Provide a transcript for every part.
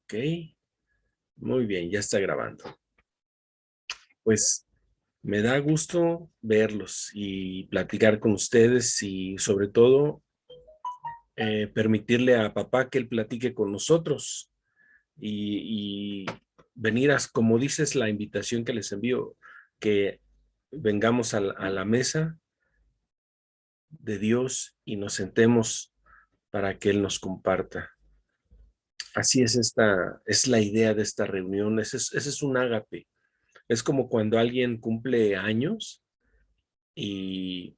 Ok, muy bien, ya está grabando. Pues me da gusto verlos y platicar con ustedes y sobre todo permitirle a papá que él platique con nosotros y venir a, como dices, la invitación que les envío, que vengamos a la mesa de Dios y nos sentemos para que Él nos comparta. Así es es la idea de esta reunión, ese es un ágape. Es como cuando alguien cumple años y,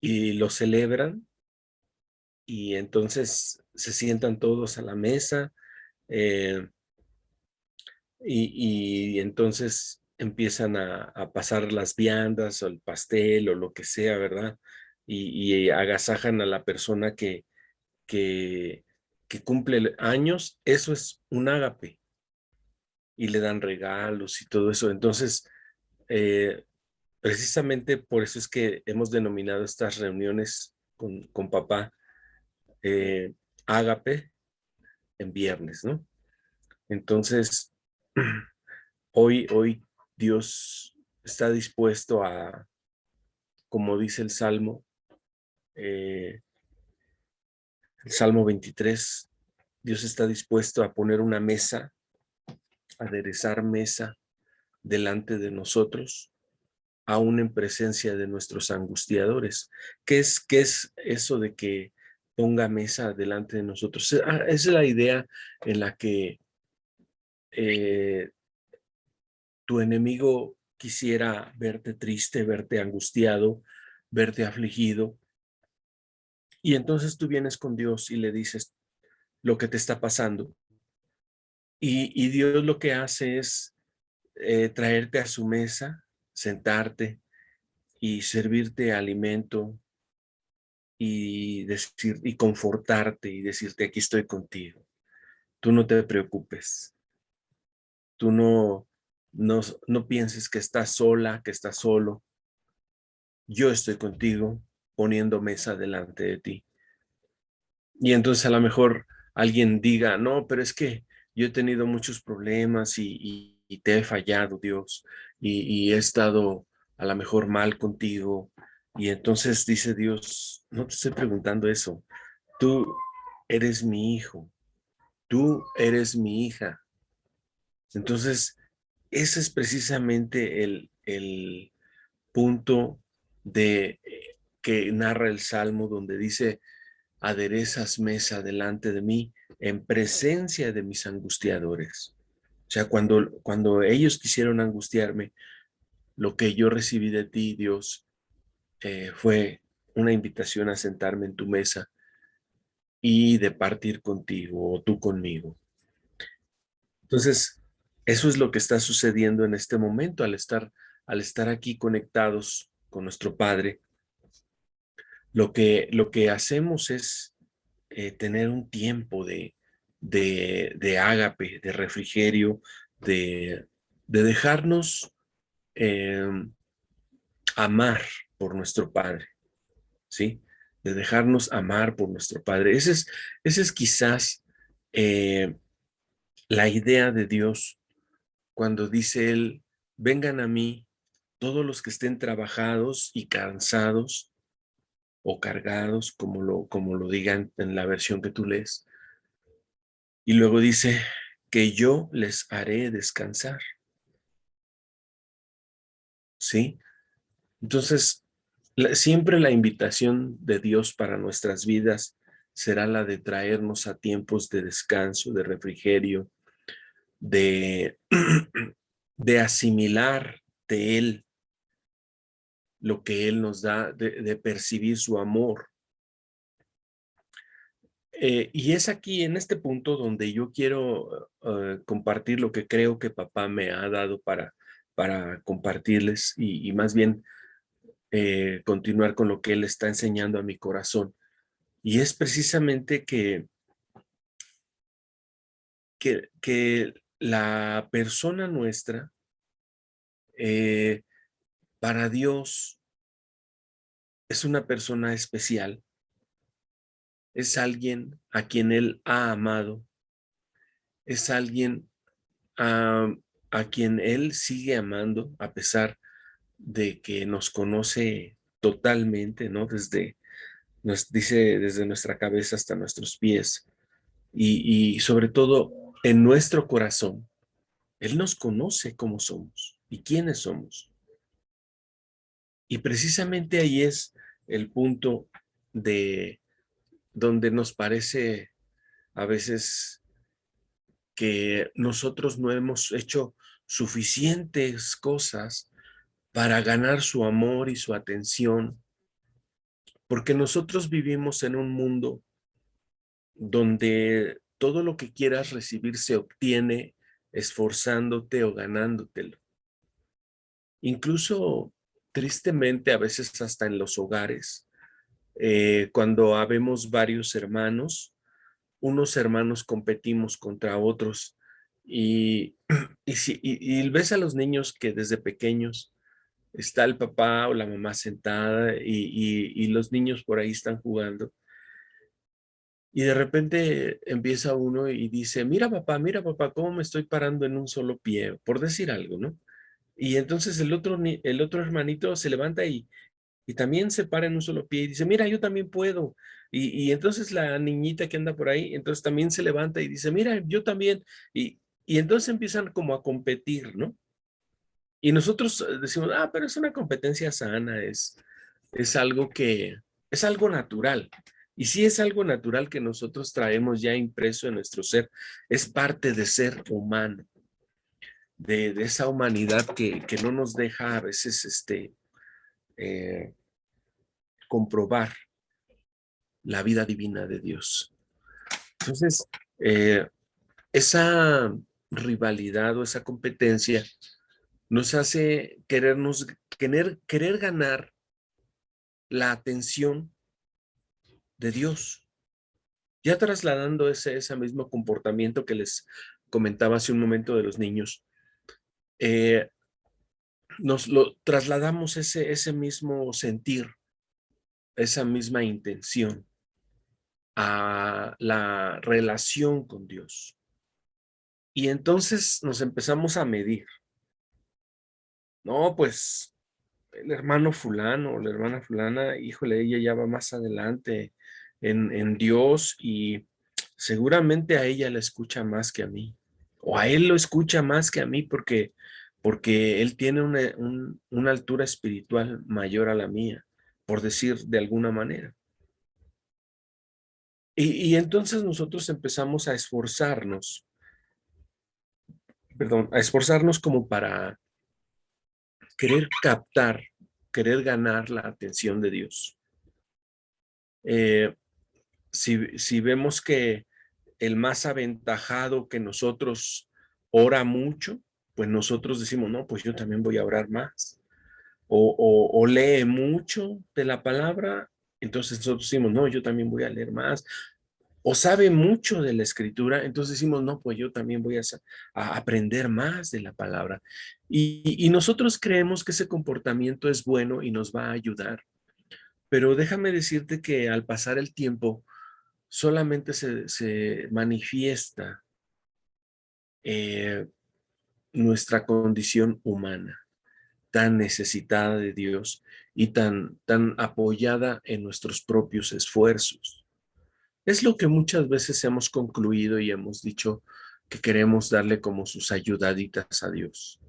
y lo celebran y entonces se sientan todos a la mesa eh, y entonces empiezan a pasar las viandas o el pastel o lo que sea, ¿verdad? Y agasajan a la persona que, que cumple años. Eso es un ágape y le dan regalos y todo eso. Entonces, eh, precisamente por eso es que hemos denominado estas reuniones con papá eh, ágape en viernes, ¿no? Entonces, hoy Dios está dispuesto a, como dice eh, el Salmo 23, Dios está dispuesto a poner una mesa, aderezar mesa delante de nosotros, aún en presencia de nuestros angustiadores. Qué es eso de que ponga mesa delante de nosotros? Es la idea en la que eh, tu enemigo quisiera verte triste, verte angustiado, verte afligido, y entonces tú vienes con Dios y le dices lo que te está pasando, y Dios lo que hace es traerte a su mesa, sentarte y servirte alimento y decir y confortarte y decirte aquí estoy contigo. Tú no te preocupes. Tú no pienses que estás sola, que estás solo. Yo estoy contigo poniendo mesa delante de ti. Y entonces a lo mejor alguien diga, no, pero es que yo he tenido muchos problemas y te he fallado, Dios, y he estado a lo mejor mal contigo. Y entonces dice Dios, no te estoy preguntando eso. Tú eres mi hijo, tú eres mi hija. Entonces, ese es precisamente el punto de que narra el Salmo donde dice, aderezas mesa delante de mí en presencia de mis angustiadores. O sea, cuando ellos quisieron angustiarme, lo que yo recibí de ti, Dios, fue una invitación a sentarme en tu mesa y de partir contigo o tú conmigo. Entonces, eso es lo que está sucediendo en este momento al estar aquí conectados con nuestro Padre. Lo que hacemos es tener un tiempo de ágape, de refrigerio, de dejarnos eh, amar por nuestro Padre, ¿sí? De dejarnos amar por nuestro Padre. Ese es quizás eh, la idea de Dios cuando dice Él, vengan a mí todos los que estén trabajados y cansados o cargados, como lo digan en la versión que tú lees. Y luego dice que yo les haré descansar, ¿sí? Entonces, siempre la invitación de Dios para nuestras vidas será la de traernos a tiempos de descanso, de refrigerio, de, de asimilar de Él lo que Él nos da, de percibir su amor. Y es aquí, en este punto, donde yo quiero compartir lo que creo que papá me ha dado para compartirles y más bien continuar con lo que él está enseñando a mi corazón. Y es precisamente que la persona nuestra, eh, para Dios, es una persona especial, es alguien a quien Él ha amado es alguien a quien Él sigue amando a pesar de que nos conoce totalmente, ¿no? Nos dice desde nuestra cabeza hasta nuestros pies y sobre todo en nuestro corazón. Él nos conoce cómo somos y quiénes somos. Y precisamente ahí es el punto de donde nos parece a veces que nosotros no hemos hecho suficientes cosas para ganar su amor y su atención, porque nosotros vivimos en un mundo donde todo lo que quieras recibir se obtiene esforzándote o ganándotelo. Incluso, tristemente, a veces hasta en los hogares, cuando habemos varios hermanos, unos hermanos competimos contra otros y ves a los niños que desde pequeños está el papá o la mamá sentada y los niños por ahí están jugando. Y de repente empieza uno y dice, mira papá, cómo me estoy parando en un solo pie, por decir algo, ¿no? Y entonces el otro hermanito se levanta y también se para en un solo pie y dice, mira, yo también puedo. Y entonces la niñita que anda por ahí, entonces también se levanta y dice, mira, yo también. Y entonces empiezan como a competir, ¿no? Y nosotros decimos, pero es una competencia sana, es algo es algo natural. Y sí es algo natural que nosotros traemos ya impreso en nuestro ser, es parte de ser humano, de esa humanidad que no nos deja a veces eh, comprobar la vida divina de Dios. Entonces, esa rivalidad o esa competencia nos hace querer ganar la atención de Dios. Ya trasladando ese mismo comportamiento que les comentaba hace un momento de los niños, nos lo trasladamos ese mismo sentir, esa misma intención a la relación con Dios. Y entonces nos empezamos a medir. No, pues el hermano fulano o la hermana fulana, híjole, ella ya va más adelante en Dios y seguramente a ella la escucha más que a mí. O a él lo escucha más que a mí porque él tiene una altura espiritual mayor a la mía, por decir de alguna manera. Y entonces nosotros empezamos a esforzarnos, perdón, a esforzarnos como para querer captar, querer ganar la atención de Dios. Si vemos que el más aventajado que nosotros ora mucho, pues nosotros decimos, no, pues yo también voy a orar más. O lee mucho de la palabra, entonces nosotros decimos, no, yo también voy a leer más. O sabe mucho de la escritura, entonces decimos, no, pues yo también voy a aprender más de la palabra. Y nosotros creemos que ese comportamiento es bueno y nos va a ayudar. Pero déjame decirte que al pasar el tiempo, solamente se manifiesta eh, nuestra condición humana, tan necesitada de Dios y tan apoyada en nuestros propios esfuerzos. Es lo que muchas veces hemos concluido y hemos dicho que queremos darle como sus ayudaditas a Dios.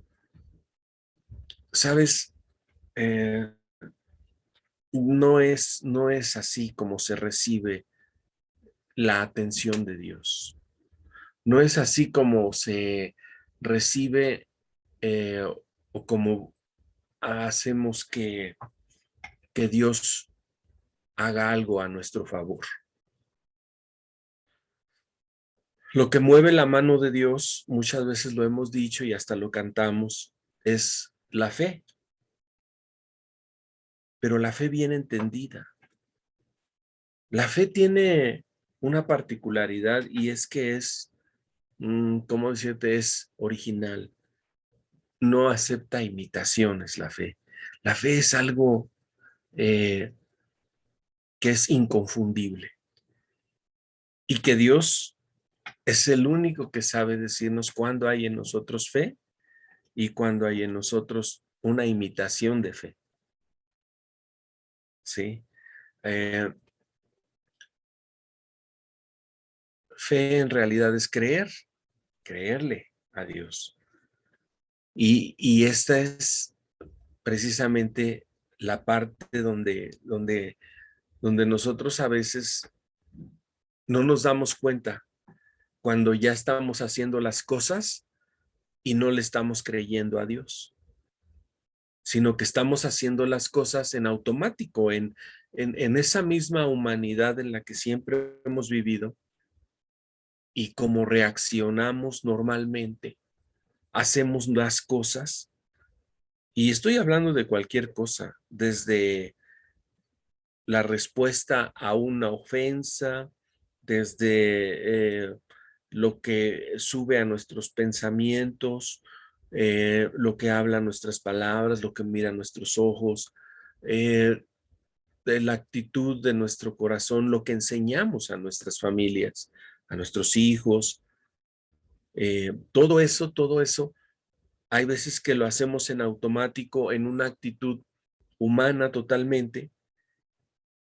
Sabes, eh, no es así como se recibe la atención de Dios. No es así como se recibe o como hacemos que Dios haga algo a nuestro favor. Lo que mueve la mano de Dios, muchas veces lo hemos dicho y hasta lo cantamos, es la fe, pero la fe bien entendida. La fe tiene una particularidad y es que ¿cómo decirte? Es original. No acepta imitaciones la fe. La fe es algo eh, que es inconfundible y que Dios Es el único que sabe decirnos cuándo hay en nosotros fe y cuándo hay en nosotros una imitación de fe. ¿Sí? Eh, Fe en realidad es creerle a Dios. Y esta es precisamente la parte donde nosotros a veces no nos damos cuenta cuando ya estamos haciendo las cosas y no le estamos creyendo a Dios, sino que estamos haciendo las cosas en automático, en esa misma humanidad en la que siempre hemos vivido, y como reaccionamos normalmente, hacemos las cosas, y estoy hablando de cualquier cosa, desde la respuesta a una ofensa, desde lo que sube a nuestros pensamientos, lo que habla nuestras palabras, lo que mira nuestros ojos, eh, de la actitud de nuestro corazón, lo que enseñamos a nuestras familias, a nuestros hijos, todo eso, hay veces que lo hacemos en automático, en una actitud humana totalmente,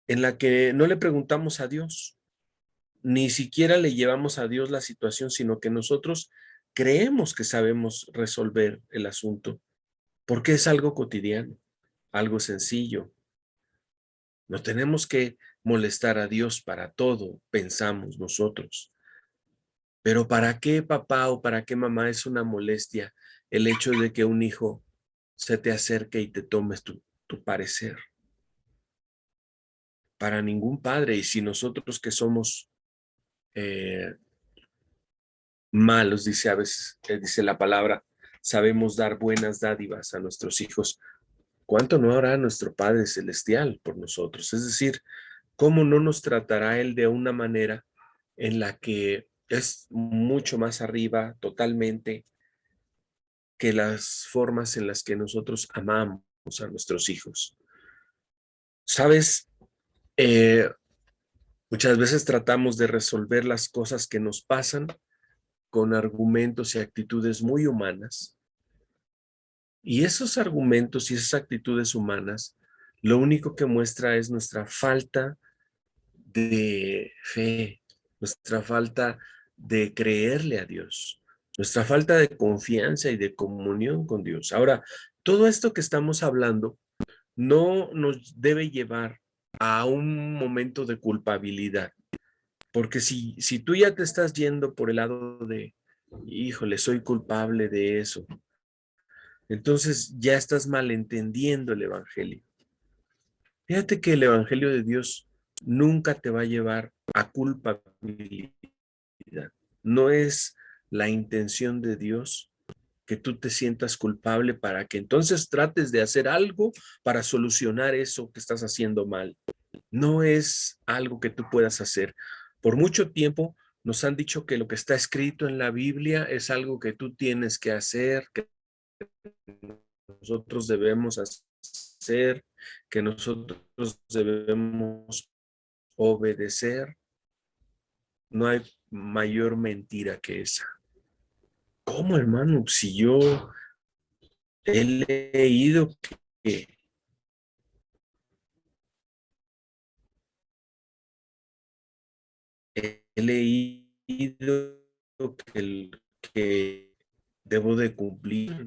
en la que no le preguntamos a Dios, ni siquiera le llevamos a Dios la situación, sino que nosotros creemos que sabemos resolver el asunto, porque es algo cotidiano, algo sencillo. No tenemos que molestar a Dios para todo, pensamos nosotros. Pero ¿para qué papá o para qué mamá es una molestia el hecho de que un hijo se te acerque y te tomes tu parecer? Para ningún padre. Y si nosotros que somos eh, malos, dice a veces, dice la palabra, sabemos dar buenas dádivas a nuestros hijos, ¿cuánto no hará nuestro Padre Celestial por nosotros? Es decir, ¿cómo no nos tratará Él de una manera en la que es mucho más arriba totalmente que las formas en las que nosotros amamos a nuestros hijos? ¿Sabes? Eh, Muchas veces tratamos de resolver las cosas que nos pasan con argumentos y actitudes muy humanas. Y esos argumentos y esas actitudes humanas, lo único que muestra es nuestra falta de fe, nuestra falta de creerle a Dios, nuestra falta de confianza y de comunión con Dios. Ahora, todo esto que estamos hablando no nos debe llevar a un momento de culpabilidad, porque si tú ya te estás yendo por el lado de, híjole, soy culpable de eso, entonces ya estás malentendiendo el Evangelio. Fíjate que el Evangelio de Dios nunca te va a llevar a culpabilidad. No es la intención de Dios que tú te sientas culpable para que entonces trates de hacer algo para solucionar eso que estás haciendo mal. No es algo que tú puedas hacer. Por mucho tiempo nos han dicho que lo que está escrito en la Biblia es algo que tú tienes que hacer, que nosotros debemos hacer, que nosotros debemos obedecer. No hay mayor mentira que esa. ¿Cómo, hermano? Si yo he leído que he leído que debo de cumplir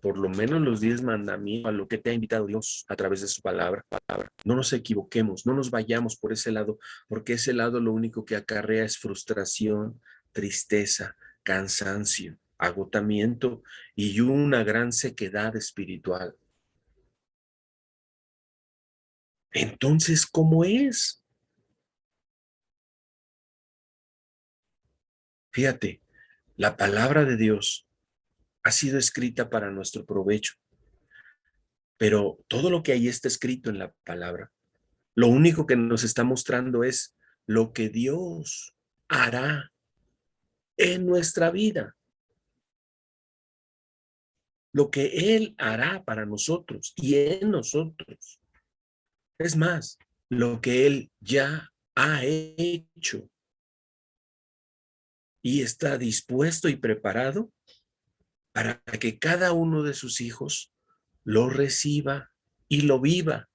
por lo menos los 10 mandamientos a lo que te ha invitado Dios a través de su palabra. No nos equivoquemos, no nos vayamos por ese lado, porque ese lado lo único que acarrea es frustración, tristeza, cansancio, agotamiento y una gran sequedad espiritual. Entonces, ¿cómo es? Fíjate, la palabra de Dios ha sido escrita para nuestro provecho, pero todo lo que ahí está escrito en la palabra, lo único que nos está mostrando es lo que Dios hará en nuestra vida, lo que Él hará para nosotros y en nosotros. Es más, lo que Él ya ha hecho. y está dispuesto y preparado para que cada uno de sus hijos lo reciba y lo viva,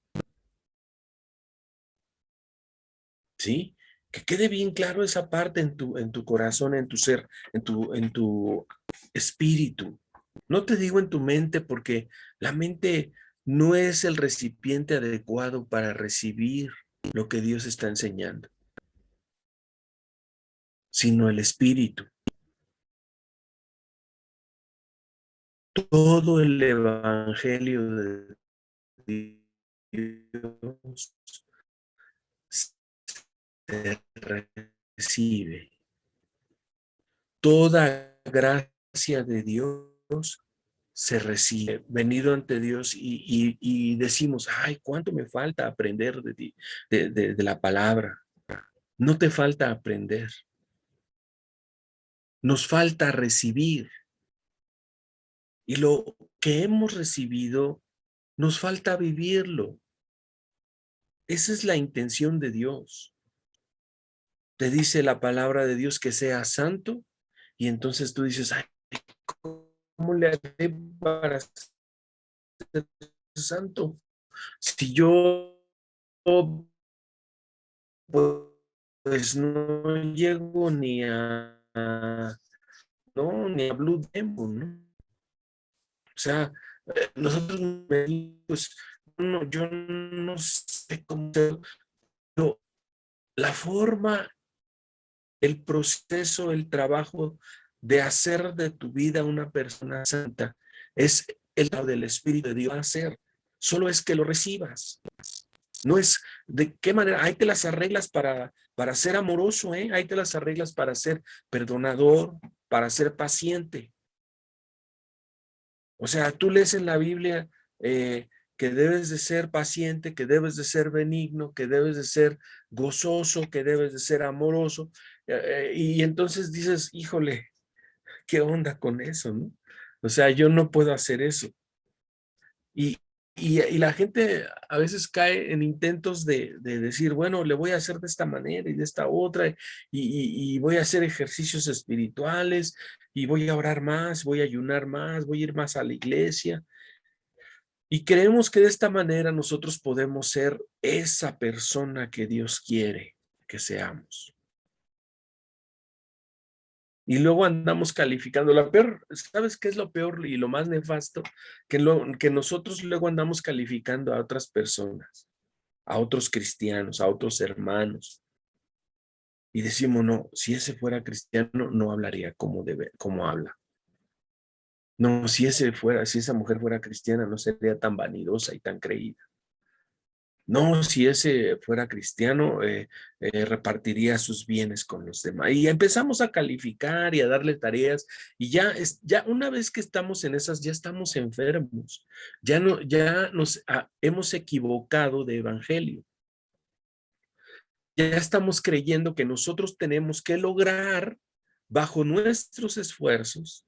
¿sí? Que quede bien claro esa parte en tu corazón, en tu ser, en tu espíritu. No te digo en tu mente porque la mente no es el recipiente adecuado para recibir lo que Dios está enseñando, sino el espíritu. Todo el evangelio de Dios se recibe. Toda gracia de Dios se recibe. Venido ante Dios y decimos, ay, ¿cuánto me falta aprender de ti, de la palabra? No te falta aprender. Nos falta recibir. Y lo que hemos recibido, nos falta vivirlo. Esa es la intención de Dios. Te dice la palabra de Dios que sea santo y entonces tú dices, ay, ¿cómo le haré para ser santo? Si yo pues no llego ni a Blue Demon, ¿no? O sea, nosotros, pues, no, yo no sé cómo, pero la forma, el proceso, el trabajo de hacer de tu vida una persona santa es el trabajo del Espíritu de Dios a hacer. Solo es que lo recibas. No es de qué manera, ahí te las arreglas para ser amoroso, ¿eh? Ahí te las arreglas para ser perdonador, para ser paciente. O sea, tú lees en la Biblia que debes de ser paciente, que debes de ser benigno, que debes de ser gozoso, que debes de ser amoroso. Y entonces dices, híjole, ¿qué onda con eso, no? O sea, yo no puedo hacer eso. Y, y la gente a veces cae en intentos de decir, bueno, le voy a hacer de esta manera y de esta otra, y voy a hacer ejercicios espirituales, y voy a orar más, voy a ayunar más, voy a ir más a la iglesia. Y creemos que de esta manera nosotros podemos ser esa persona que Dios quiere que seamos. Y luego andamos calificando. Lo peor, ¿sabes qué es lo peor y lo más nefasto? Que nosotros luego andamos calificando a otras personas, a otros cristianos, a otros hermanos. Y decimos, no, si ese fuera cristiano, no hablaría como habla. No, si esa mujer fuera cristiana, no sería tan vanidosa y tan creída. No, si ese fuera cristiano, repartiría sus bienes con los demás. Y empezamos a calificar y a darle tareas. Y ya una vez que estamos en esas, ya estamos enfermos. Ya nos hemos equivocado de evangelio. Ya estamos creyendo que nosotros tenemos que lograr, bajo nuestros esfuerzos,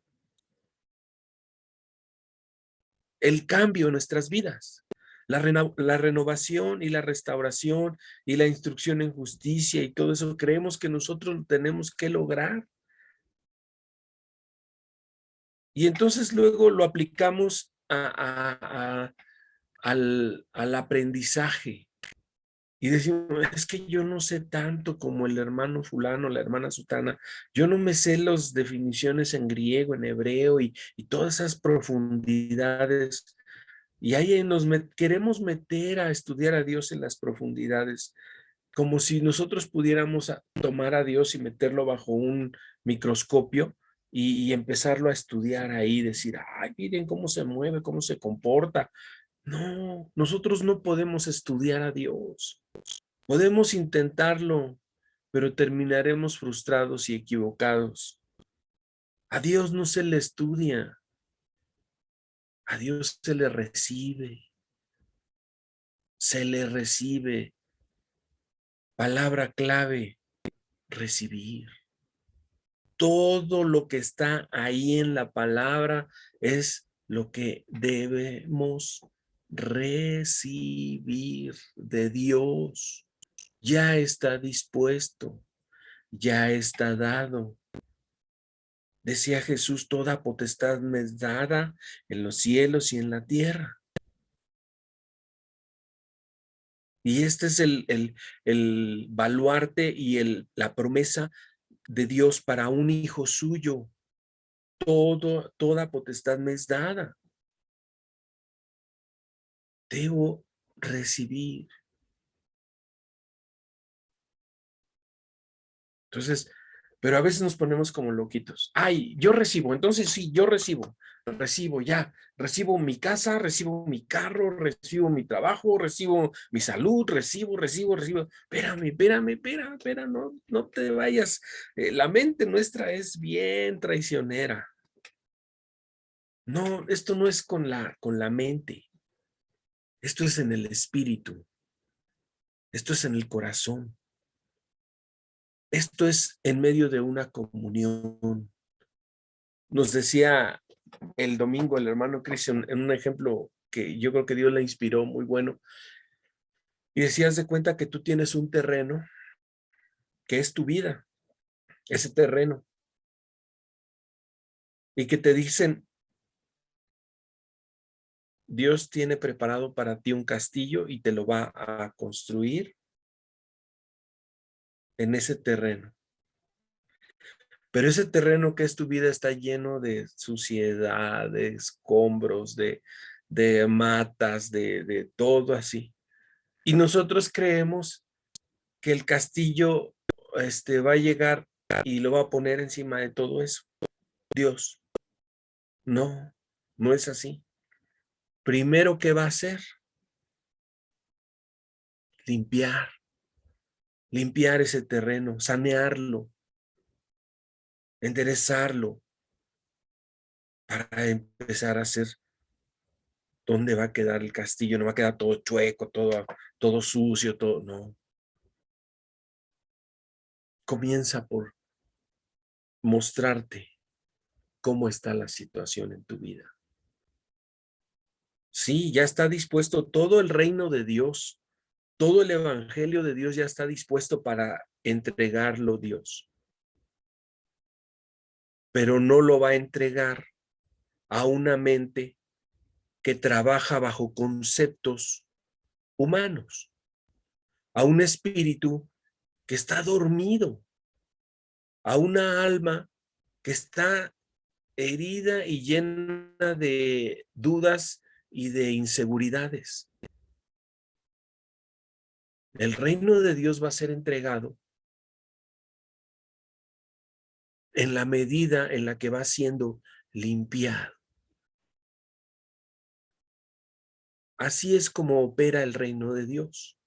el cambio en nuestras vidas. La renovación y la restauración y la instrucción en justicia y todo eso, creemos que nosotros lo tenemos que lograr. Y entonces luego lo aplicamos al aprendizaje. Y decimos, es que yo no sé tanto como el hermano fulano, la hermana sutana. Yo no me sé las definiciones en griego, en hebreo y todas esas profundidades. Y ahí queremos meter a estudiar a Dios en las profundidades, como si nosotros pudiéramos tomar a Dios y meterlo bajo un microscopio y empezarlo a estudiar ahí, decir, ay, miren cómo se mueve, cómo se comporta. No, nosotros no podemos estudiar a Dios. Podemos intentarlo, pero terminaremos frustrados y equivocados. A Dios no se le estudia, a Dios se le recibe. Se le recibe. Palabra clave, recibir. Todo lo que está ahí en la palabra es lo que debemos recibir de Dios. Ya está dispuesto, ya está dado. Decía Jesús, toda potestad me es dada en los cielos y en la tierra. Y este es el baluarte y la promesa de Dios para un hijo suyo. Toda potestad me es dada. Debo recibir. Entonces, pero a veces nos ponemos como loquitos. Ay, yo recibo, entonces sí, yo recibo ya, recibo mi casa, recibo mi carro, recibo mi trabajo, recibo mi salud, recibo. Espérame, no te vayas. La mente nuestra es bien traicionera. No, esto no es con la mente. Esto es en el espíritu. Esto es en el corazón. Esto es en medio de una comunión. Nos decía el domingo el hermano Cristian en un ejemplo que yo creo que Dios le inspiró muy bueno. Y decías de cuenta que tú tienes un terreno que es tu vida, ese terreno. Y que te dicen, Dios tiene preparado para ti un castillo y te lo va a construir en ese terreno. Pero ese terreno que es tu vida está lleno de suciedad, de escombros, de matas, de todo así. Y nosotros creemos que el castillo va a llegar y lo va a poner encima de todo eso. Dios. No, no es así. Primero, ¿qué va a hacer? Limpiar. Limpiar ese terreno, sanearlo, enderezarlo para empezar a hacer dónde va a quedar el castillo. No va a quedar todo chueco, todo sucio, todo. No. Comienza por mostrarte cómo está la situación en tu vida. Sí, ya está dispuesto todo el reino de Dios, todo el evangelio de Dios ya está dispuesto para entregarlo Dios. Pero no lo va a entregar a una mente que trabaja bajo conceptos humanos, a un espíritu que está dormido, a una alma que está herida y llena de dudas y de inseguridades. El reino de Dios va a ser entregado en la medida en la que va siendo limpiado. Así es como opera el reino de Dios.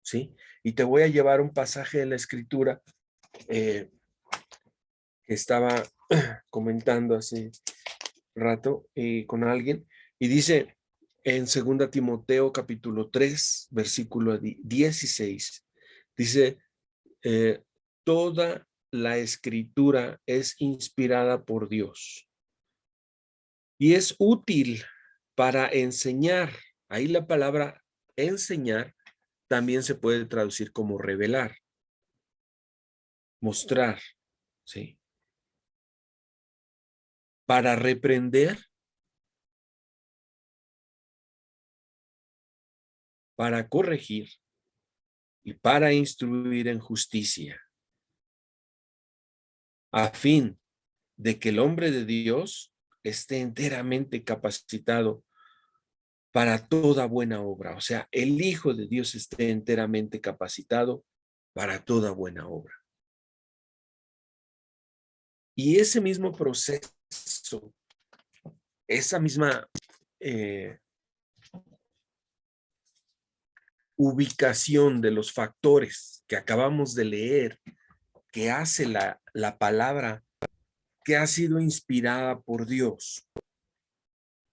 ¿Sí? Y te voy a llevar un pasaje de la Escritura que estaba comentando hace rato con alguien, y dice en 2 Timoteo capítulo 3, versículo 16, dice, toda la Escritura es inspirada por Dios y es útil para enseñar. Ahí la palabra enseñar también se puede traducir como revelar, mostrar, ¿sí? Para reprender, para corregir y para instruir en justicia, a fin de que el hombre de Dios esté enteramente capacitado para toda buena obra. O sea, el Hijo de Dios esté enteramente capacitado para toda buena obra. Y ese mismo proceso, esa misma ubicación de los factores que acabamos de leer, que hace la palabra que ha sido inspirada por Dios,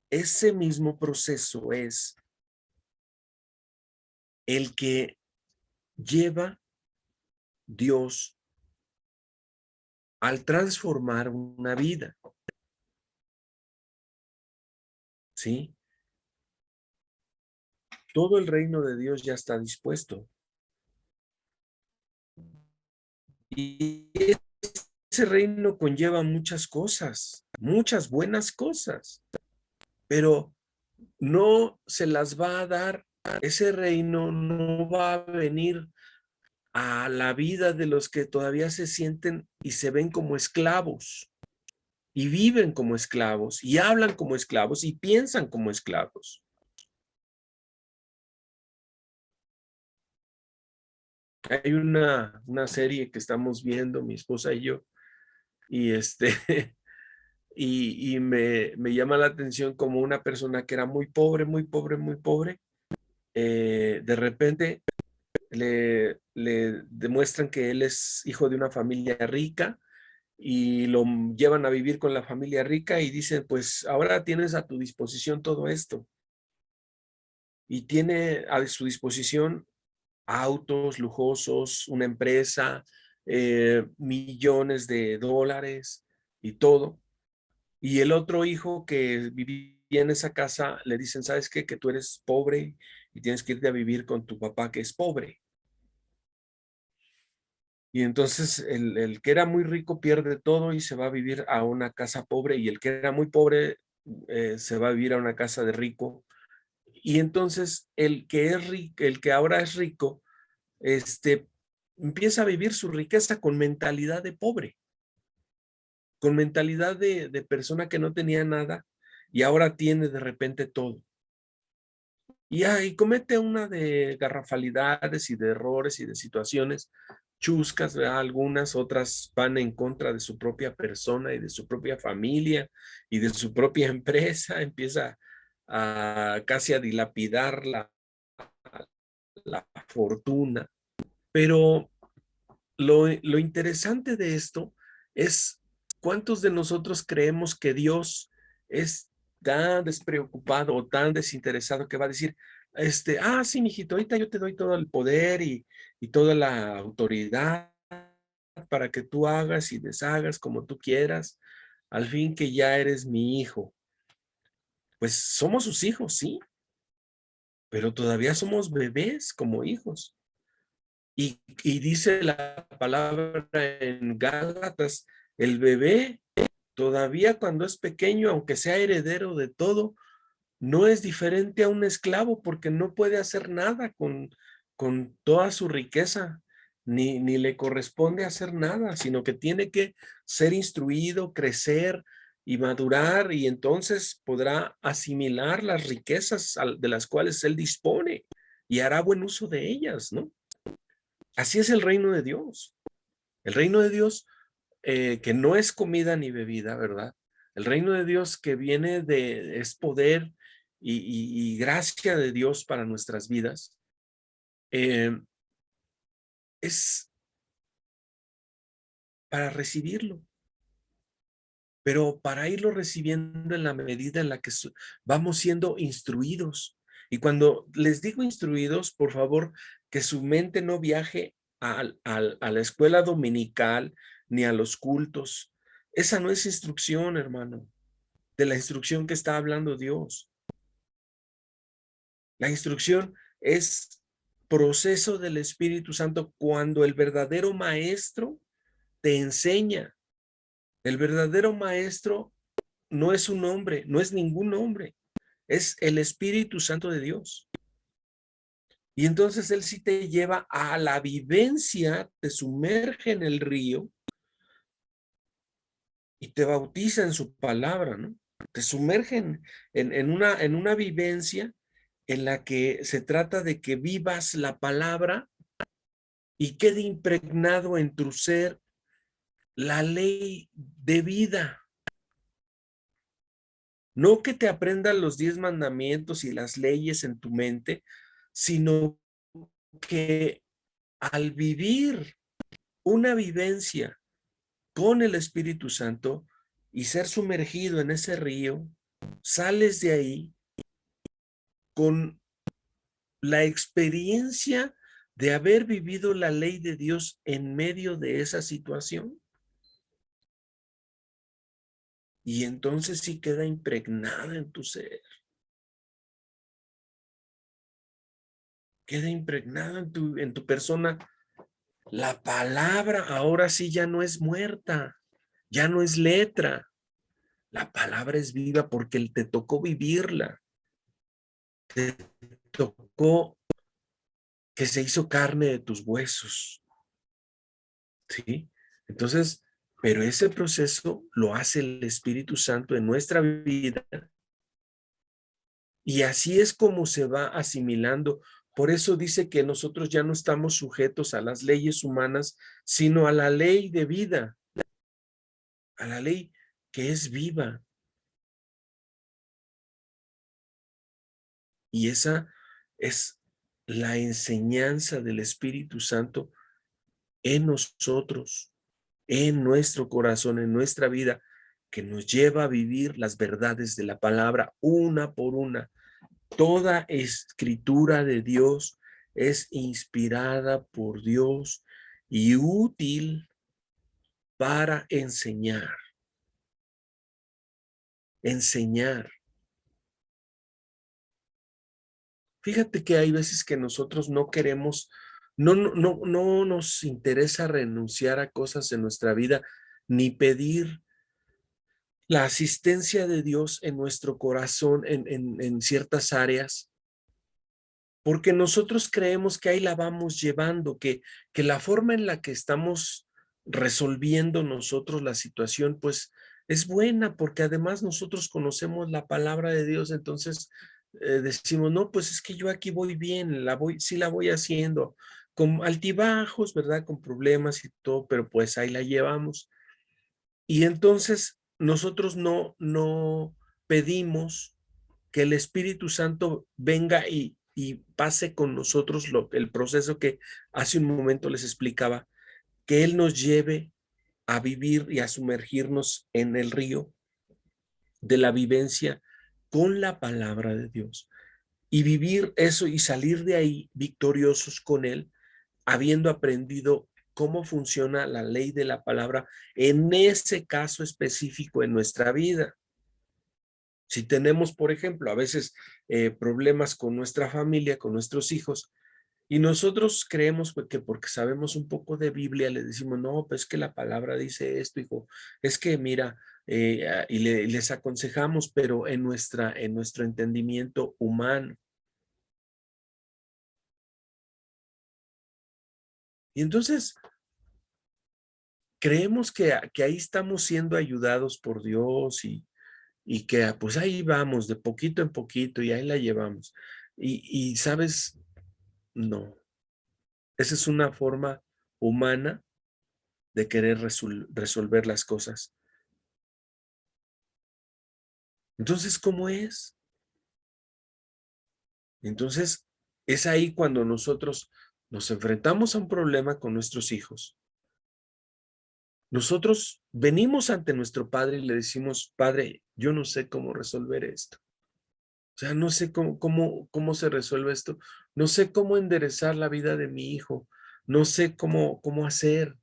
ese mismo proceso es el que lleva Dios al transformar una vida, ¿sí? Todo el reino de Dios ya está dispuesto. Y ese reino conlleva muchas cosas, muchas buenas cosas, pero no se las va a dar. Ese reino no va a venir a la vida de los que todavía se sienten y se ven como esclavos, y viven como esclavos, y hablan como esclavos, y piensan como esclavos. Hay una serie que estamos viendo, mi esposa y yo, y y me llama la atención como una persona que era muy pobre, muy pobre, muy pobre, de repente le demuestran que él es hijo de una familia rica y lo llevan a vivir con la familia rica y dicen, pues ahora tienes a tu disposición todo esto. Y tiene a su disposición autos lujosos, una empresa, millones de dólares y todo. Y el otro hijo que vivía en esa casa le dicen, ¿sabes qué? Que tú eres pobre y tienes que irte a vivir con tu papá que es pobre. Y entonces el que era muy rico pierde todo y se va a vivir a una casa pobre, y el que era muy pobre se va a vivir a una casa de rico. Y entonces el que es rico, el que ahora es rico, empieza a vivir su riqueza con mentalidad de pobre, con mentalidad de persona que no tenía nada y ahora tiene de repente todo. Y ahí comete una de garrafalidades y de errores y de situaciones chuscas, ¿verdad? Algunas otras van en contra de su propia persona y de su propia familia y de su propia empresa, empieza a casi a dilapidar la fortuna. Pero lo interesante de esto es cuántos de nosotros creemos que Dios es tan despreocupado o tan desinteresado que va a decir, sí, mijito, ahorita yo te doy todo el poder y toda la autoridad para que tú hagas y deshagas como tú quieras, al fin que ya eres mi hijo. Pues somos sus hijos, sí, pero todavía somos bebés como hijos. Y dice la palabra en Gálatas, el bebé todavía cuando es pequeño, aunque sea heredero de todo, no es diferente a un esclavo porque no puede hacer nada con toda su riqueza, ni le corresponde hacer nada, sino que tiene que ser instruido, crecer y madurar, y entonces podrá asimilar las riquezas de las cuales él dispone y hará buen uso de ellas, ¿no? Así es el reino de Dios. El reino de Dios que no es comida ni bebida, ¿verdad? El reino de Dios que viene es poder y gracia de Dios para nuestras vidas. eh, es para recibirlo, pero para irlo recibiendo en la medida en la que vamos siendo instruidos. Y cuando les digo instruidos, por favor, que su mente no viaje a la escuela dominical ni a los cultos. Esa no es instrucción, hermano, de la instrucción que está hablando Dios. La instrucción es proceso del Espíritu Santo cuando el verdadero maestro te enseña. El verdadero maestro no es un hombre, no es ningún hombre, es el Espíritu Santo de Dios. Y entonces él sí te lleva a la vivencia, te sumerge en el río y te bautiza en su palabra, ¿no? Te sumerge en una vivencia en la que se trata de que vivas la palabra y quede impregnado en tu ser la ley de vida. No que te aprendan los 10 mandamientos y las leyes en tu mente, sino que al vivir una vivencia con el Espíritu Santo y ser sumergido en ese río, sales de ahí con la experiencia de haber vivido la ley de Dios en medio de esa situación. Y entonces sí queda impregnada en tu ser, queda impregnada en tu persona La palabra ahora sí ya no es muerta, ya no es letra. La palabra es viva porque te tocó vivirla. Te tocó que se hizo carne de tus huesos. ¿Sí? Entonces, pero ese proceso lo hace el Espíritu Santo en nuestra vida y así es como se va asimilando. Por eso dice que nosotros ya no estamos sujetos a las leyes humanas, sino a la ley de vida, a la ley que es viva. Y esa es la enseñanza del Espíritu Santo en nosotros, en nuestro corazón, en nuestra vida, que nos lleva a vivir las verdades de la palabra una por una. Toda escritura de Dios es inspirada por Dios y útil para enseñar. Enseñar. Fíjate que hay veces que nosotros no queremos, no nos interesa renunciar a cosas en nuestra vida, ni pedir la asistencia de Dios en nuestro corazón en ciertas áreas, porque nosotros creemos que ahí la vamos llevando, que la forma en la que estamos resolviendo nosotros la situación, pues es buena, porque además nosotros conocemos la palabra de Dios, entonces decimos, no, pues es que yo aquí voy bien, sí la voy haciendo, con altibajos, ¿verdad? Con problemas y todo, pero pues ahí la llevamos. Y entonces nosotros no pedimos que el Espíritu Santo venga y pase con nosotros el proceso que hace un momento les explicaba, que Él nos lleve a vivir y a sumergirnos en el río de la vivencia con la palabra de Dios y vivir eso y salir de ahí victoriosos con Él, habiendo aprendido cómo funciona la ley de la palabra en ese caso específico en nuestra vida. Si tenemos, por ejemplo, a veces problemas con nuestra familia, con nuestros hijos, y nosotros creemos que porque sabemos un poco de Biblia, le decimos, no, pues que la palabra dice esto, hijo, es que mira, y les aconsejamos, pero en nuestro entendimiento humano. Y entonces creemos que ahí estamos siendo ayudados por Dios y que pues ahí vamos de poquito en poquito y ahí la llevamos. Y sabes, no, esa es una forma humana de querer resolver las cosas. Entonces, ¿cómo es? Entonces, es ahí cuando nosotros nos enfrentamos a un problema con nuestros hijos. Nosotros venimos ante nuestro padre y le decimos, Padre, yo no sé cómo resolver esto. O sea, no sé cómo se resuelve esto. No sé cómo enderezar la vida de mi hijo. No sé cómo hacer.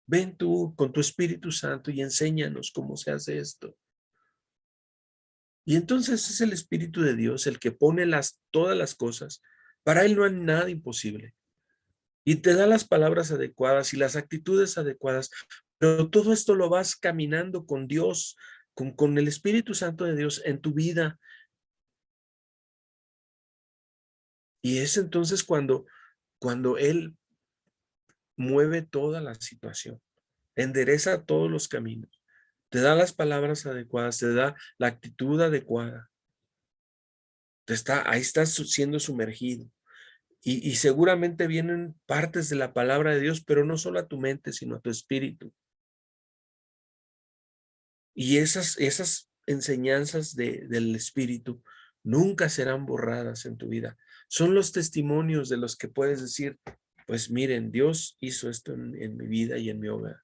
Ven tú con tu Espíritu Santo y enséñanos cómo se hace esto. Y entonces es el Espíritu de Dios el que pone todas las cosas. Para Él no hay nada imposible. Y te da las palabras adecuadas y las actitudes adecuadas. Pero todo esto lo vas caminando con Dios, con el Espíritu Santo de Dios en tu vida. Y es entonces cuando Él mueve toda la situación, endereza todos los caminos, te da las palabras adecuadas, te da la actitud adecuada. Ahí estás siendo sumergido. Y seguramente vienen partes de la palabra de Dios, pero no solo a tu mente, sino a tu espíritu. Y esas enseñanzas del espíritu nunca serán borradas en tu vida. Son los testimonios de los que puedes decir, pues miren, Dios hizo esto en mi vida y en mi hogar,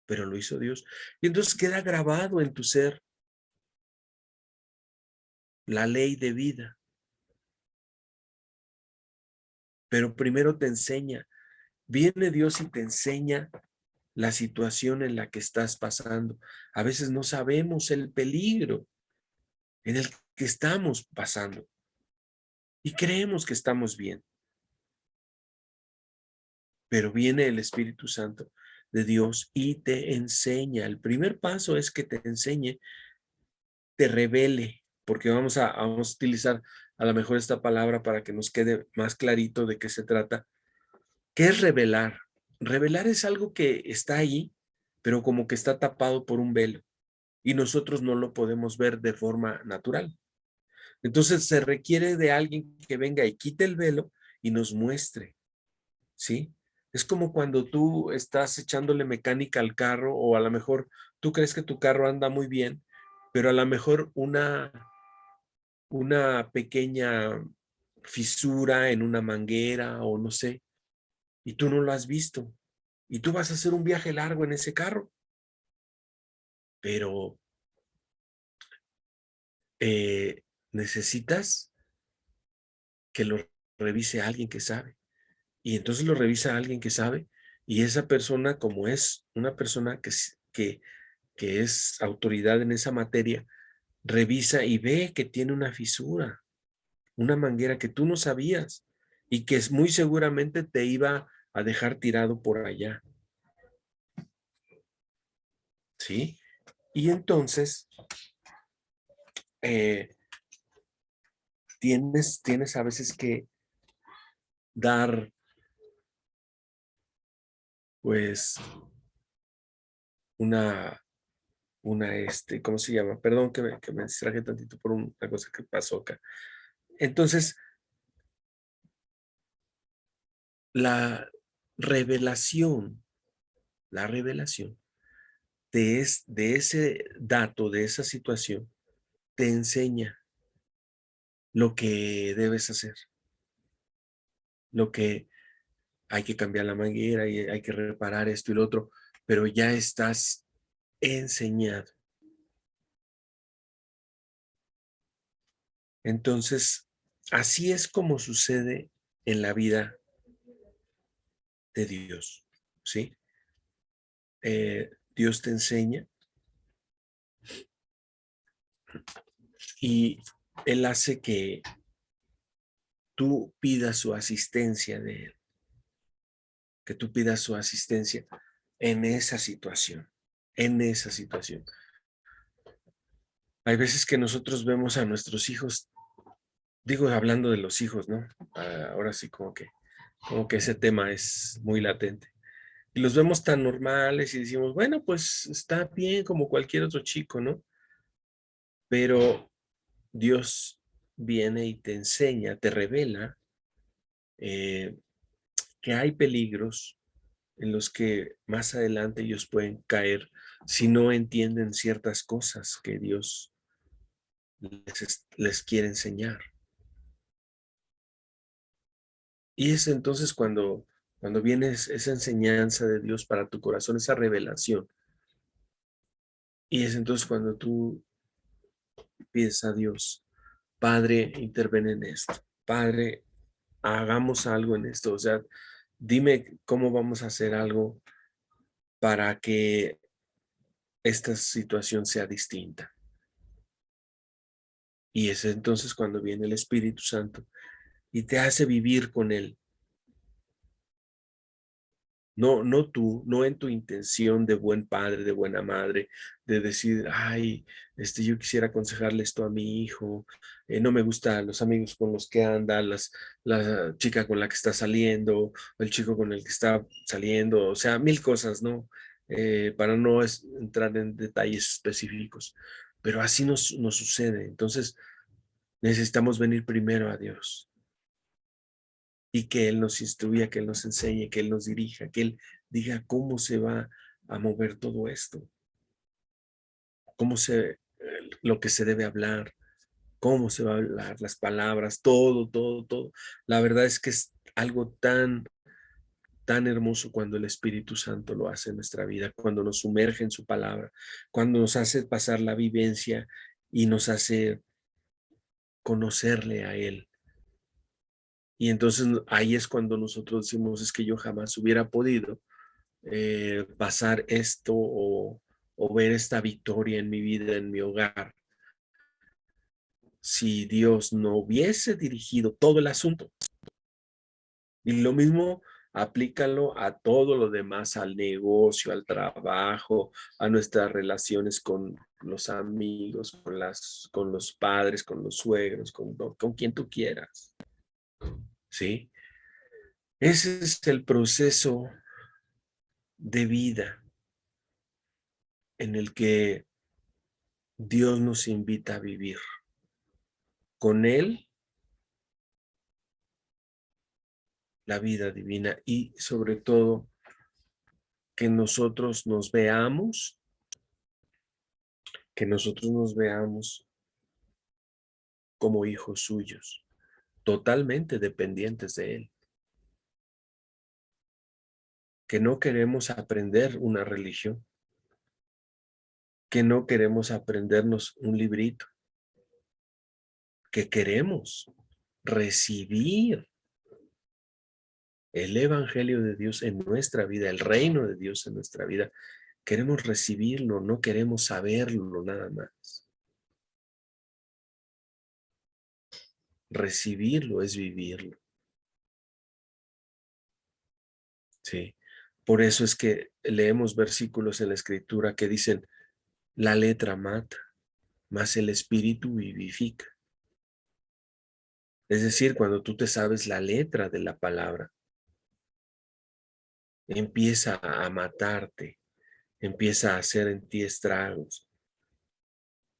pero lo hizo Dios. Y entonces queda grabado en tu ser la ley de vida, pero primero te enseña. Viene Dios y te enseña la situación en la que estás pasando. A veces no sabemos el peligro en el que estamos pasando y creemos que estamos bien. pero viene el Espíritu Santo de Dios y te enseña. El primer paso es que te enseñe, te revele, porque vamos a utilizar a lo mejor esta palabra para que nos quede más clarito de qué se trata. ¿Qué es revelar? Revelar es algo que está ahí, pero como que está tapado por un velo y nosotros no lo podemos ver de forma natural. Entonces se requiere de alguien que venga y quite el velo y nos muestre, ¿sí? Es como cuando tú estás echándole mecánica al carro o a lo mejor tú crees que tu carro anda muy bien, pero a lo mejor una pequeña fisura en una manguera o no sé, y tú no lo has visto. Y tú vas a hacer un viaje largo en ese carro, pero necesitas que lo revise alguien que sabe. Y entonces lo revisa alguien que sabe y esa persona, como es una persona que es autoridad en esa materia, revisa y ve que tiene una fisura, una manguera que tú no sabías y que es muy seguramente te iba a dejar tirado por allá, ¿sí? Y entonces eh, tienes a veces que dar, pues, una, ¿cómo se llama? Perdón que me distraje tantito por una cosa que pasó acá. Entonces, la revelación, la revelación de ese dato, de esa situación, te enseña lo que debes hacer, lo que hay que cambiar la manguera y hay que reparar esto y lo otro, pero ya estás enseñado. Entonces, así es como sucede en la vida de Dios, ¿sí? Dios te enseña y Él hace que tú pidas su asistencia de Él, que tú pidas su asistencia en esa situación, en esa situación. Hay veces que nosotros vemos a nuestros hijos, digo, hablando de los hijos, ¿no? Ahora sí como que ese tema es muy latente. Y los vemos tan normales y decimos, bueno, pues está bien como cualquier otro chico, ¿no? Pero Dios viene y te enseña, te revela eh, que hay peligros en los que más adelante ellos pueden caer si no entienden ciertas cosas que Dios les quiere enseñar. Y es entonces cuando viene esa enseñanza de Dios para tu corazón, esa revelación. Y es entonces cuando tú pides a Dios, Padre, interven en esto. Padre, hagamos algo en esto. O sea, dime cómo vamos a hacer algo para que esta situación sea distinta. Y es entonces cuando viene el Espíritu Santo y te hace vivir con Él. No, no tú, no en tu intención de buen padre, de buena madre, de decir, ay, yo quisiera aconsejarle esto a mi hijo, no me gustan los amigos con los que anda, la chica con la que está saliendo, o el chico con el que está saliendo, o sea, mil cosas, ¿no? Para no entrar en detalles específicos, pero así nos sucede. Entonces, necesitamos venir primero a Dios y que Él nos instruya, que Él nos enseñe, que Él nos dirija, que Él diga cómo se va a mover todo esto, lo que se debe hablar, cómo se va a hablar, las palabras, todo, todo, todo. La verdad es que es algo tan hermoso cuando el Espíritu Santo lo hace en nuestra vida, cuando nos sumerge en su palabra, cuando nos hace pasar la vivencia y nos hace conocerle a Él. Y entonces ahí es cuando nosotros decimos, es que yo jamás hubiera podido pasar esto o ver esta victoria en mi vida, en mi hogar, si Dios no hubiese dirigido todo el asunto. Y lo mismo aplícalo a todo lo demás, al negocio, al trabajo, a nuestras relaciones con los amigos, con los padres, con los suegros, con quien tú quieras, ¿sí? Ese es el proceso de vida en el que Dios nos invita a vivir con Él la vida divina y sobre todo que nosotros nos veamos, como hijos suyos, totalmente dependientes de Él, que no queremos aprender una religión, que no queremos aprendernos un librito, que queremos recibir el Evangelio de Dios en nuestra vida, el reino de Dios en nuestra vida. Queremos recibirlo, no queremos saberlo nada más. Recibirlo es vivirlo. Sí. Por eso es que leemos versículos en la Escritura que dicen, la letra mata, mas el Espíritu vivifica. Es decir, cuando tú te sabes la letra de la palabra, empieza a matarte, empieza a hacer en ti estragos,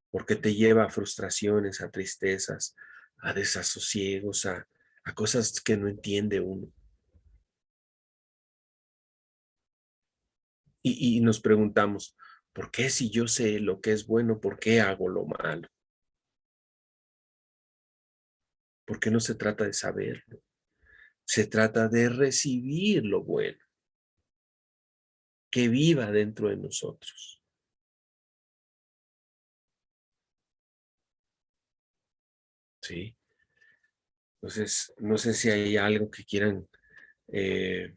porque te lleva a frustraciones, a tristezas, a desasosiegos, a cosas que no entiende uno. Y nos preguntamos, ¿por qué si yo sé lo que es bueno, por qué hago lo malo? Porque no se trata de saberlo, se trata de recibir lo bueno, que viva dentro de nosotros. ¿Sí? Entonces, no sé si hay algo que quieran, eh,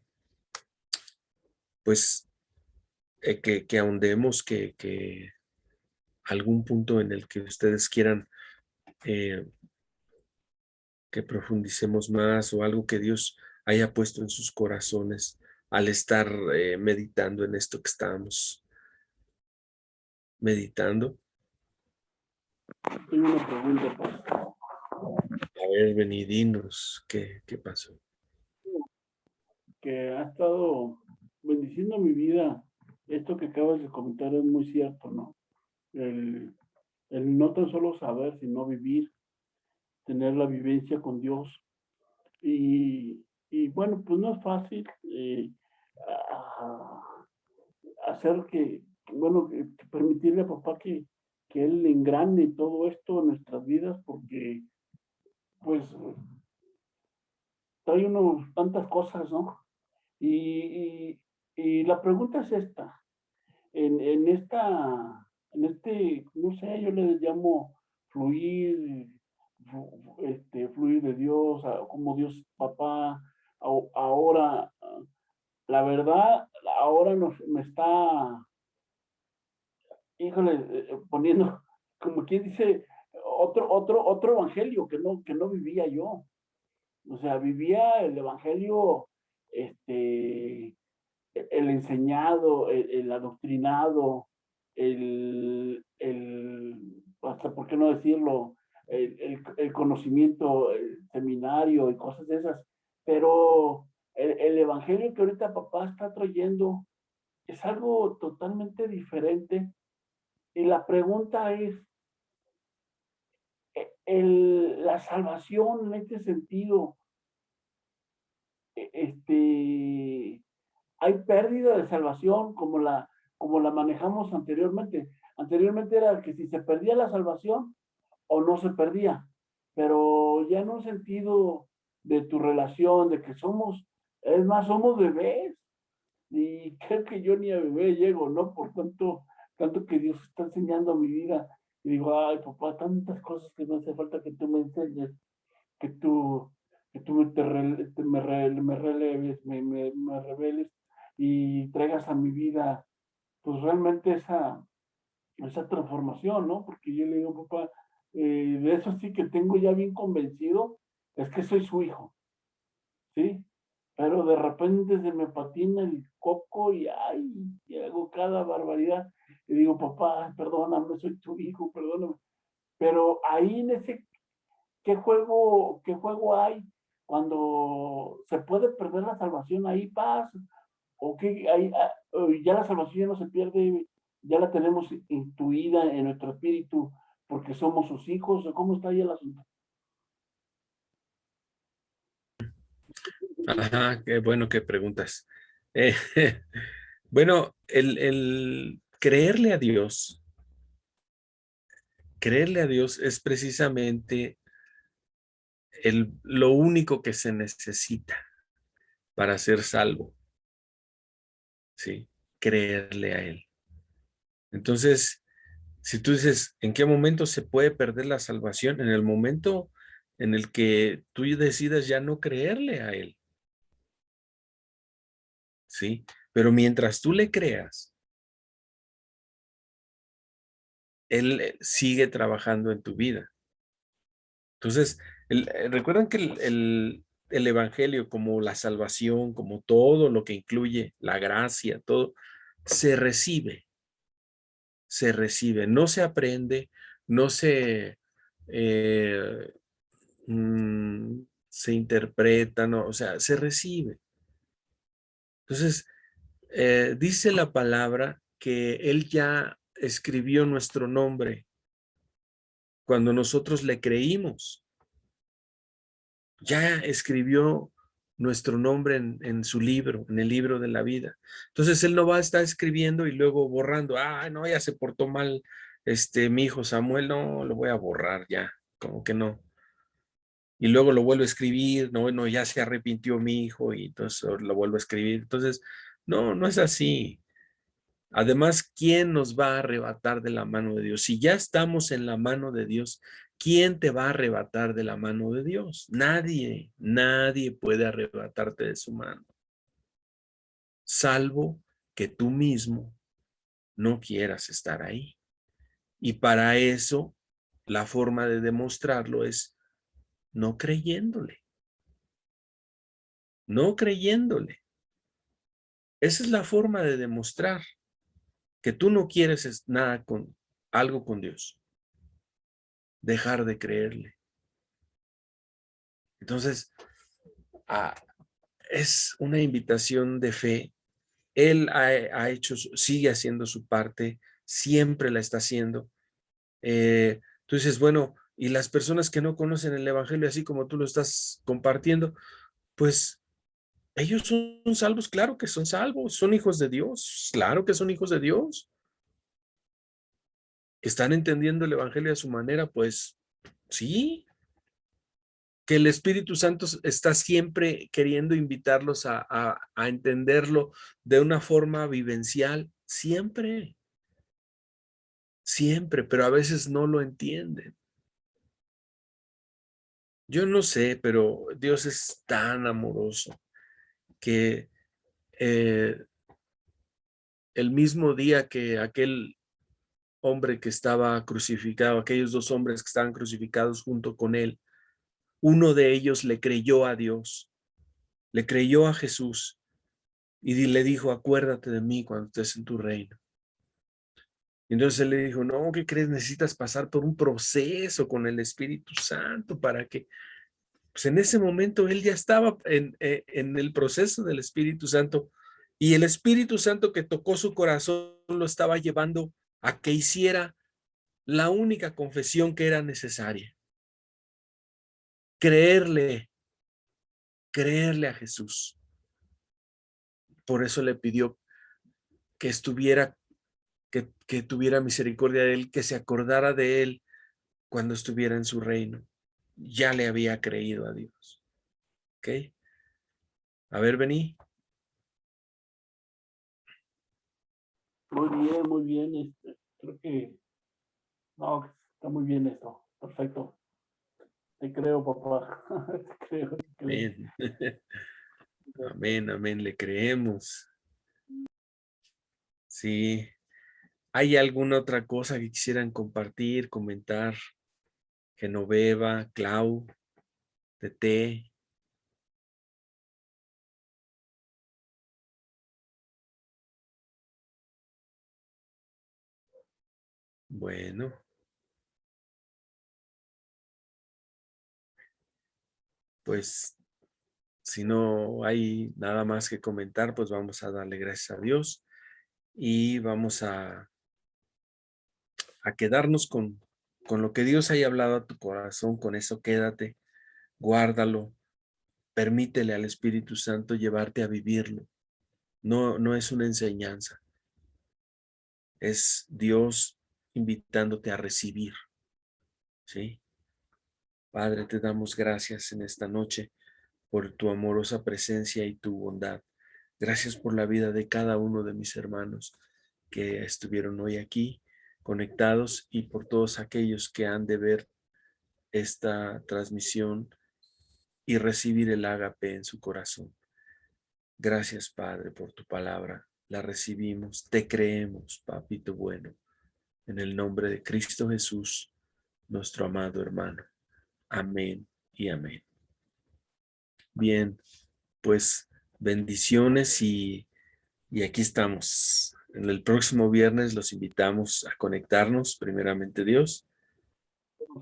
pues, que ahondemos, que algún punto en el que ustedes quieran eh, que profundicemos más o algo que Dios haya puesto en sus corazones al estar meditando en esto que estamos meditando. Tengo una pregunta, pastor. A ver, venidinos, ¿qué pasó? Que ha estado bendiciendo mi vida. Esto que acabas de comentar es muy cierto, ¿no? El, el no tan solo saber, sino vivir, tener la vivencia con Dios. Y bueno, pues no es fácil hacer bueno, que permitirle a papá que él engrane todo esto en nuestras vidas, porque pues trae uno tantas cosas, ¿no? Y la pregunta es esta, en no sé, yo le llamo fluir, fluir de Dios, como Dios papá, ahora, la verdad, ahora me está, híjole, poniendo, como quien dice, otro evangelio que no vivía yo. O sea, vivía el evangelio, el enseñado, el adoctrinado, hasta por qué no decirlo, el conocimiento, el seminario y cosas de esas. Pero el evangelio que ahorita papá está trayendo es algo totalmente diferente. Y la pregunta es, la salvación en este sentido, hay pérdida de salvación como la manejamos anteriormente. Anteriormente era que si se perdía la salvación o no se perdía, pero ya en un sentido de tu relación, de que es más, somos bebés, y creo que yo ni a bebé llego, ¿no? Por tanto que Dios está enseñando mi vida. Y digo, ay, papá, tantas cosas que no hace falta que tú me enseñes, que tú, que tú me releves, me reveles y traigas a mi vida, pues realmente esa transformación, ¿no? Porque yo le digo, papá, de eso sí que tengo ya bien convencido, es que soy su hijo, ¿sí? pero de repente se me patina el coco y ay, y hago cada barbaridad. Y digo, papá, perdóname, soy tu hijo, perdóname. Pero ahí en ese, qué juego hay cuando se puede perder la salvación? Ahí pasa. O que ahí, ya la salvación ya no se pierde, ya la tenemos intuida en nuestro espíritu porque somos sus hijos. ¿Cómo está ahí el asunto? Ajá, qué bueno que preguntas. Eh, bueno, el creerle a Dios es precisamente lo único que se necesita para ser salvo, ¿sí? Creerle a Él. Entonces, si tú dices, ¿en qué momento se puede perder la salvación? En el momento en el que tú decidas ya no creerle a Él, ¿sí? Pero mientras tú le creas, Él sigue trabajando en tu vida. Entonces, recuerdan que el Evangelio, como la salvación, como todo lo que incluye la gracia, todo, se recibe, no se aprende, no se, eh, se interpreta, no, o sea, se recibe. Entonces, dice la palabra que Él ya escribió nuestro nombre cuando nosotros le creímos. Ya escribió nuestro nombre en su libro, en el libro de la vida. Entonces Él no va a estar escribiendo y luego borrando. Ah, no, ya se portó mal mi hijo Samuel, no, lo voy a borrar ya, como que no. Y luego lo vuelvo a escribir, no, no, ya se arrepintió mi hijo y entonces lo vuelvo a escribir. Entonces, no, no es así. Además, ¿quién nos va a arrebatar de la mano de Dios? Si ya estamos en la mano de Dios, ¿quién te va a arrebatar de la mano de Dios? Nadie, nadie puede arrebatarte de su mano, salvo que tú mismo no quieras estar ahí. Y para eso, la forma de demostrarlo es no creyéndole, no creyéndole. Esa es la forma de demostrar que tú no quieres nada con algo con Dios, dejar de creerle. Entonces, ah, es una invitación de fe. Él ha hecho, sigue haciendo su parte, siempre la está haciendo. Tú dices, bueno, y las personas que no conocen el Evangelio, así como tú lo estás compartiendo, pues ellos son salvos, claro que son salvos, son hijos de Dios, claro que son hijos de Dios. ¿Están entendiendo el Evangelio a su manera? Pues sí, que el Espíritu Santo está siempre queriendo invitarlos a entenderlo de una forma vivencial, siempre, siempre, pero a veces no lo entienden. Yo no sé, pero Dios es tan amoroso que eh, el mismo día que aquel hombre que estaba crucificado, aquellos dos hombres que estaban crucificados junto con él, uno de ellos le creyó a Dios, le creyó a Jesús y le dijo, acuérdate de mí cuando estés en tu reino. Y entonces él le dijo, no, ¿qué crees? Necesitas pasar por un proceso con el Espíritu Santo para que, pues en ese momento él ya estaba en el proceso del Espíritu Santo y el Espíritu Santo que tocó su corazón lo estaba llevando a que hiciera la única confesión que era necesaria. Creerle, creerle a Jesús. Por eso le pidió que estuviera, que tuviera misericordia de él, que se acordara de él cuando estuviera en su reino. Ya le había creído a Dios. ¿Ok? A ver, vení. Muy bien, creo que, no, está muy bien esto, perfecto. Te creo, papá, te creo, te creo. Amén. Amén, amén, le creemos. Sí. ¿Hay alguna otra cosa que quisieran compartir, comentar? Genoveva, Clau, Tete. Bueno. Pues si no hay nada más que comentar, pues vamos a darle gracias a Dios y vamos a quedarnos con lo que Dios haya hablado a tu corazón. Con eso quédate, guárdalo, permítele al Espíritu Santo llevarte a vivirlo. No es una enseñanza, es Dios invitándote a recibir, ¿sí? Padre, te damos gracias en esta noche por tu amorosa presencia y tu bondad. Gracias por la vida de cada uno de mis hermanos que estuvieron hoy aquí conectados y por todos aquellos que han de ver esta transmisión y recibir el ágape en su corazón. Gracias, Padre, por tu palabra. La recibimos, te creemos, Papito bueno, en el nombre de Cristo Jesús, nuestro amado hermano. Amén y amén. Bien, pues bendiciones y aquí estamos. En el próximo viernes los invitamos a conectarnos, primeramente Dios,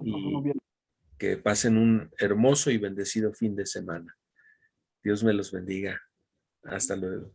y que pasen un hermoso y bendecido fin de semana. Dios me los bendiga. Hasta luego.